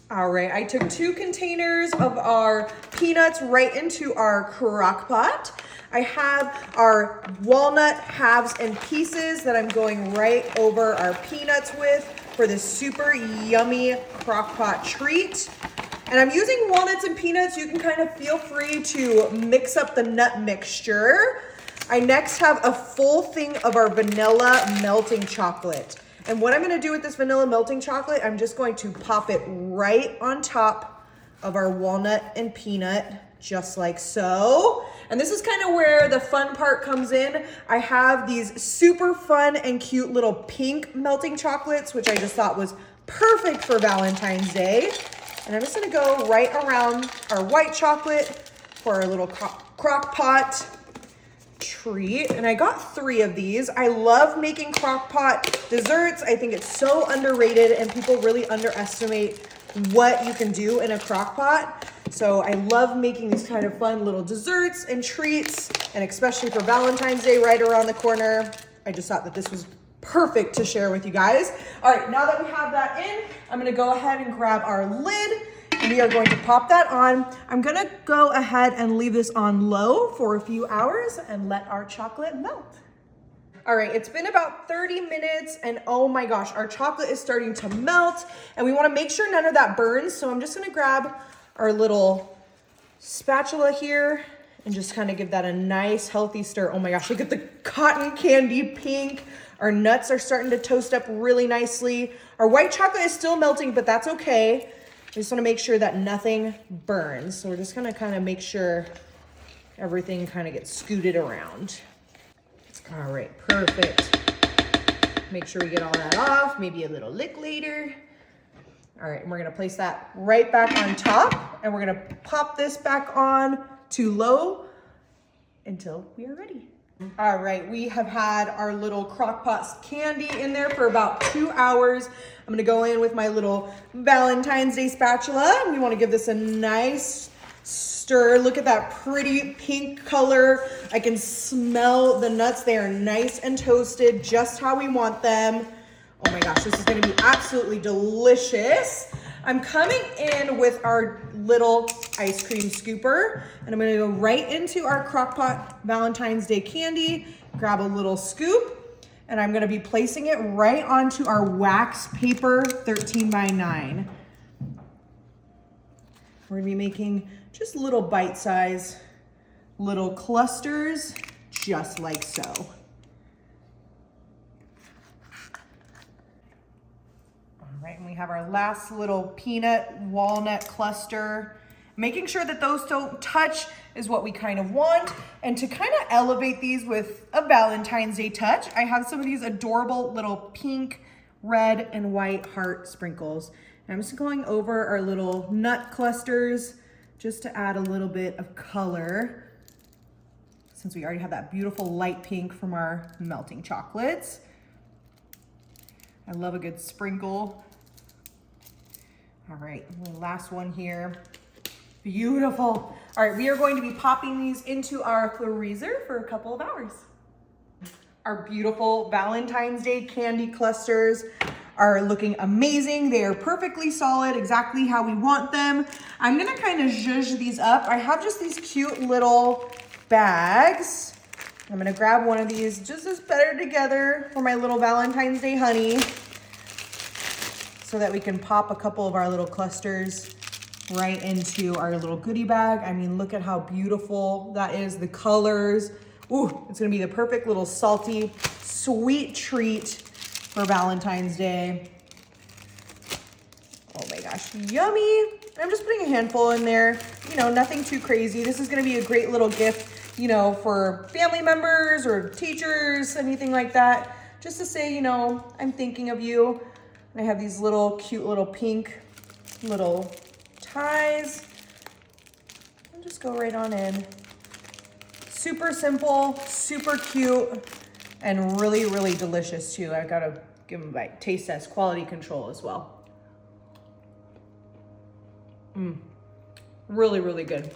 All right, I took 2 containers of our peanuts right into our crock pot. I have our walnut halves and pieces that I'm going right over our peanuts with for this super yummy crock pot treat. And I'm using walnuts and peanuts. You can kind of feel free to mix up the nut mixture. I next have a full thing of our vanilla melting chocolate. And what I'm gonna do with this vanilla melting chocolate, I'm just going to pop it right on top of our walnut and peanut, just like so. And this is kind of where the fun part comes in. I have these super fun and cute little pink melting chocolates, which I just thought was perfect for Valentine's Day. And I'm just gonna go right around our white chocolate for our little crock pot treat. And I got 3 of these. I love making crock pot desserts. I think it's so underrated and people really underestimate what you can do in a crock pot. So I love making these kind of fun little desserts and treats, and especially for Valentine's Day right around the corner. I just thought that this was perfect to share with you guys. All right, now that we have that in, I'm gonna go ahead and grab our lid. We are going to pop that on. I'm gonna go ahead and leave this on low for a few hours and let our chocolate melt. All right, it's been about 30 minutes and oh my gosh, our chocolate is starting to melt and we wanna make sure none of that burns. So I'm just gonna grab our little spatula here and just kind of give that a nice healthy stir. Oh my gosh, look at the cotton candy pink. Our nuts are starting to toast up really nicely. Our white chocolate is still melting, but that's okay. I just want to make sure that nothing burns. So we're just going to kind of make sure everything kind of gets scooted around. All right, perfect. Make sure we get all that off, maybe a little lick later. All right, and we're going to place that right back on top, and we're going to pop this back on to low until we are ready. All right, we have had our little crock pot candy in there for about 2 hours. I'm gonna go in with my little Valentine's Day spatula. We wanna give this a nice stir. Look at that pretty pink color. I can smell the nuts. They are nice and toasted, just how we want them. Oh my gosh, this is gonna be absolutely delicious. I'm coming in with our little ice cream scooper, and I'm gonna go right into our crock pot Valentine's Day candy, grab a little scoop, and I'm gonna be placing it right onto our wax paper 13 by 9. We're gonna be making just little bite-size little clusters, just like so. Right, and we have our last little peanut walnut cluster. Making sure that those don't touch is what we kind of want. And to kind of elevate these with a Valentine's Day touch, I have some of these adorable little pink, red, and white heart sprinkles. And I'm just going over our little nut clusters just to add a little bit of color, since we already have that beautiful light pink from our melting chocolates. I love a good sprinkle. All right, last one here. Beautiful. All right, we are going to be popping these into our freezer for a couple of hours. Our beautiful Valentine's Day candy clusters are looking amazing. They are perfectly solid, exactly how we want them. I'm gonna kind of zhuzh these up. I have just these cute little bags. I'm gonna grab one of these just as better together for my little Valentine's Day honey, so that we can pop a couple of our little clusters right into our little goodie bag. I mean, look at how beautiful that is, the colors. Ooh, it's gonna be the perfect little salty, sweet treat for Valentine's Day. Oh my gosh, yummy. I'm just putting a handful in there, you know, nothing too crazy. This is gonna be a great little gift, you know, for family members or teachers, anything like that. Just to say, you know, I'm thinking of you. I have these little cute little pink little ties. I'll just go right on in. Super simple, super cute, and really, really delicious too. I gotta give them a taste test, quality control as well. Really, really good.